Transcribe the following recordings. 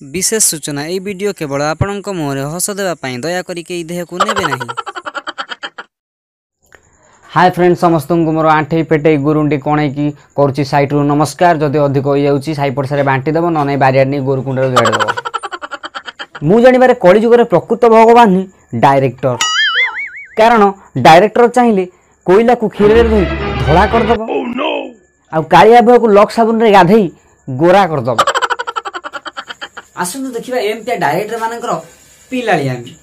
विशेष सूचना ए वीडियो केवल आपणक मुहरे हस देवाई दयाकोरी के देह को नेबे नहीं। हाय फ्रेंड्स समस्त को मोर आंठे पेटे गुरुंडी कणे की करुच्ची साइट रु नमस्कार। जदि अधिक हो जाउची साई पड़सा बांटी देव न बारियार नहीं गोरुकुंड गेड़ देव। मु जानिबारे कली जुगरे प्रकृत भगवान ही डायरेक्टर, कारण डायरेक्टर चाहिए कोईला को क्षीर रे धोई धला करदेव आ कालिया बह को लक साबुन रे गाधई गोरा करदेव। आसନ୍ତୁ देखिबा एमतिया डायरेक्टर मानकर पिलालियामी।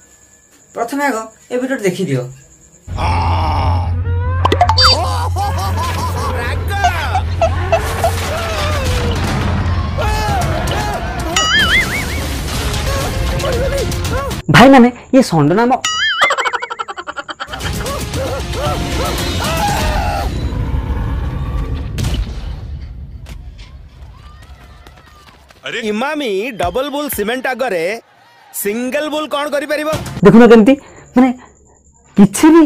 प्रथमे आग ए वीडियो देखि दियो। भाई माने ये षंड नाम अरे इमामी डबल बुल सीमेंट आगरे सिंगल बुल कौन करि परिबो? देखुना केमती माने किछि भी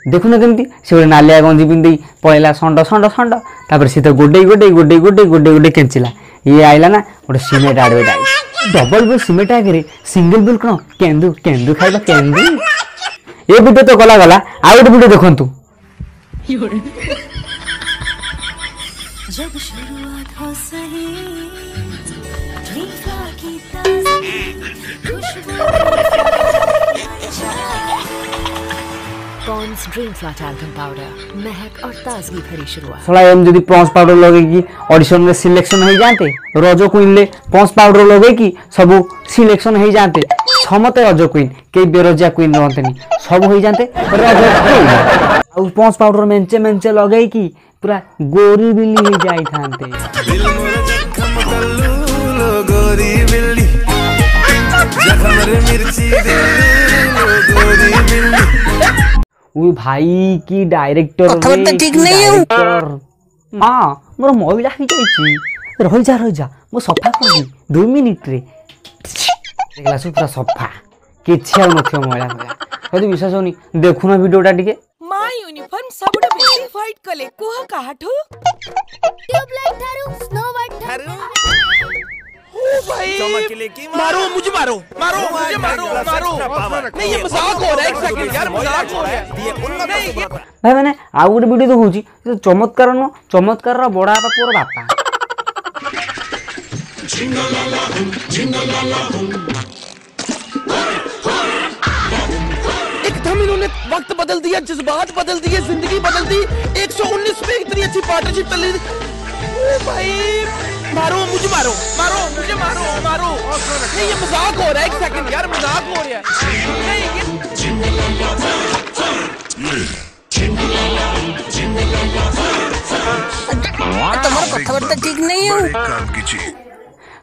देखुना केमती से नालिया गंजी पिंदी पळेला षंड षंड षंड तापर सीता गोडे गोडे गोडे गोडे गोडे गोडे केंचिला। ये आइला ना गोटे cement advertise double bull cement आगे सिंगल बुल कौन केंदु केंदु खाइबा केंदु। ए वीडियो तो गला गला आ गोटे वीडियो देखंतु। जब शुरुआत हो सही पॉन्ड्स ड्रीम फ्लैट एल्बम पाउडर महक और ताजगी भरी शुरुआत। थोड़ा एम जदी पॉन्ड्स पाउडर लगेगी ऑडिशन में सिलेक्शन हो जाते रज क्वीन ले पॉन्ड्स पाउडर लगेगी सब सिलेक्शन हो जाते समते रज क्वीन कई बेरोजगार क्वीन रहते सब हो जाते रज क्वीन। पॉन्ड्स पाउडर मेंचे मेंचे लगेगी पूरा गोरी बिल्ली हो जाई थांते। गोरी बिल्ली वो भाई की डायरेक्टर ठीक नहीं है मां मोर महिला ही जाईची रही जा मो सफा कर दी 2 मिनिट रे देखला सु पूरा सफा किछि आ नथियो महिला कला। यदि विश्वास होनी देखुना वीडियोटा टिके। माय यूनिफॉर्म सबटा बेसी फाइट कले कोह काठू ट्यूबलाइट थारू स्नो वाइट थारू ओ भाई चमकीले की मारो मुझे मारो मारो मुझे मारो मारो नहीं ये मजाक हो रहा है। एक सेकंड यार मजाक हो रहा है ये उन्नत भाई माने आ गुड वीडियो तो होची चमत्कार न चमत्कार रा बड़ा बापा पूरा बापा एकदम इन्होंने वक्त बदल दिया, जज्बात बदल दिए, जिंदगी बदल दी। 119 में इतनी अच्छी पार्टनरशिप चल रही थी। ओ भाई मारो मुझे मारो मारो मुझे मारो मारो नहीं ये मजाक हो रहा है। एक सेकंड यार मजाक हो रहा है नहीं तुम्हारा कथाबार्ता ठीक नहीं है।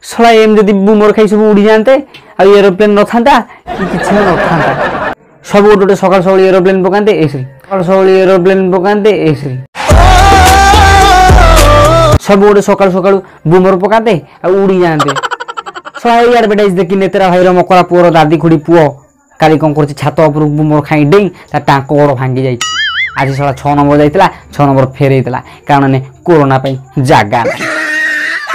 सला एम जदी बूमर खाई सब उड़ी जानते आ एरोप्लेन न थांता किछि न थांता सब गोटे सकाल सकाल एरोप्लेन पकाते एसरी सकाल सकाल एरोप्लेन पकाते एसरी सब गोटे सकाल सकाल बूमर पकाते आ उड़ी जानते। सला एडवर्टाइज देखि नेतरा भाईर मकरा पुअर दादी खुड़ी पुओ काली कौन कर छात उपर बूमर खाई डेई ता टांक गोड़ भांगी जाई। आज सला 6 नंबर जाइतला 6 नंबर फेरैतला कारण ने कोरोना पई जागा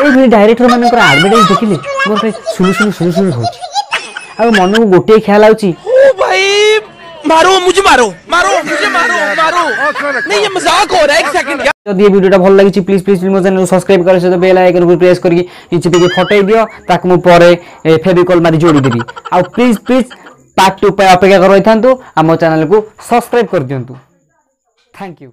ए डायरेक्टर मानकर एडवर्टाइज देखिले मोर पे सुनु सुनु सुनु सुनु होची आ मन को गोटे ख्याल आउची ओ भाई मारो मुझे मारो मारो मुझे मारो मारो नहीं ये मजाक हो रहा है। एक सेकंड जदि ये वीडियोटा भल लागि प्लीज प्लीज मो चैनल सब्सक्राइब कर सहित बेल आइकन को प्रेस करके किछि पे फटै दियो ताक मु परे फेविकॉल मारी जोड़ी देबी। आ प्लीज प्लीज पार्ट 2 पे अपेक्षा कर रहिथांतु आ मो चैनल को सब्सक्राइब कर दियंतु। Thank you.